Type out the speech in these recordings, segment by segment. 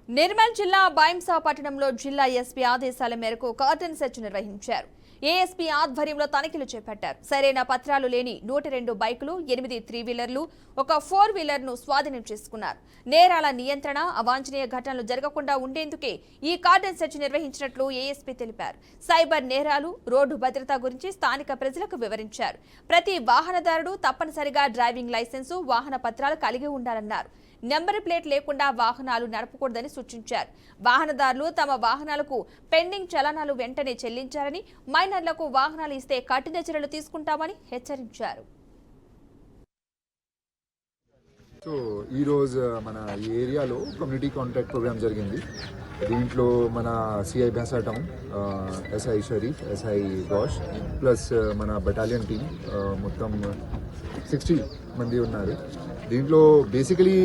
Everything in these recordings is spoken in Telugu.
నిర్మల్ జిల్లా బైంసా పట్టణంలో జిల్లా ఎస్పీ ఆదేశాల మేరకు కార్డన్ సెర్చ్ నిర్వహించారు. ఏఎస్పీ ఆధ్వర్యంలో తనిఖీలు చేపట్టారు. సరైన పత్రాలు లేని 102 బైకులు, 8 3-వీలర్లు, ఒక 4-వీలర్ను స్వాధీనం చేసుకున్నారు. నేరాల నియంత్రణ, అవాంఛనీయ ఘటనలు జరగకుండా ఉండేందుకే ఈ కార్డన్ సెర్చ్ నిర్వహించినట్లు ఏఎస్పీ తెలిపారు. సైబర్ నేరాలు, రోడ్డు భద్రత గురించి స్థానిక ప్రజలకు వివరించారు. ప్రతి వాహనదారుడు తప్పనిసరిగా డ్రైవింగ్ లైసెన్సు, వాహన పత్రాలు కలిగి ఉండాలన్నారు. నెంబర్ ప్లేట్ లేకుండా వాహనాలు నడపకూడదని సూచించారు. వాహనదారులు తమ వాహనాలకు పెండింగ్ చలానాలు వెంటనే చెల్లించారని, మైనర్లకు వాహనాలు ఇస్తే కఠిన చర్యలు తీసుకుంటామని హెచ్చరించారు. సో ఈరోజు మన ఈ ఏరియాలో కమ్యూనిటీ కాంటాక్ట్ ప్రోగ్రామ్ జరిగింది. దీంట్లో మన CI Bhainsa town, SI Sharif, SI gouache plus మన బటాలియన్ టీమ్ మొత్తం 60 మంది ఉన్నారు. దీంట్లో బేసికలీ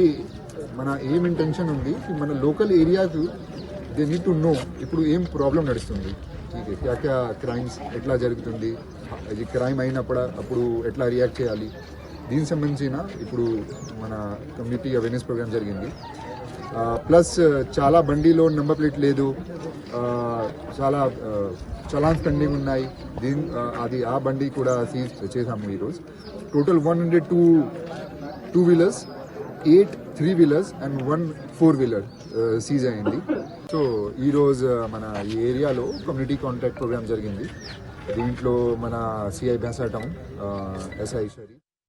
మన ఏం ఇంటెన్షన్ ఉంది, మన లోకల్ ఏరియాకు దే నీడ్ టు నో ఇప్పుడు ఏం ప్రాబ్లం నడుస్తుంది, క్యా క్రైమ్స్ ఎట్లా జరుగుతుంది, అది క్రైమ్ అప్పుడు ఎట్లా రియాక్ట్ చేయాలి, దీనికి సంబంధించిన ఇప్పుడు మన కమ్యూనిటీ అవేర్నెస్ ప్రోగ్రామ్ జరిగింది. ప్లస్ చాలా బండిలో నెంబర్ ప్లేట్ లేదు, చాలా చలాన్స్ పెండింగ్ ఉన్నాయి. ఆ బండి కూడా సీజ్ చేసాము ఈరోజు. టోటల్ 102 2-వీలర్స్, 8 3-వీలర్స్ అండ్ 1 4-వీలర్ సీజ్ అయింది. సో ఈరోజు మన ఈ ఏరియాలో కమ్యూనిటీ కాంటాక్ట్ ప్రోగ్రామ్ జరిగింది. దీంట్లో మన CI Bhainsa town, SI Sharif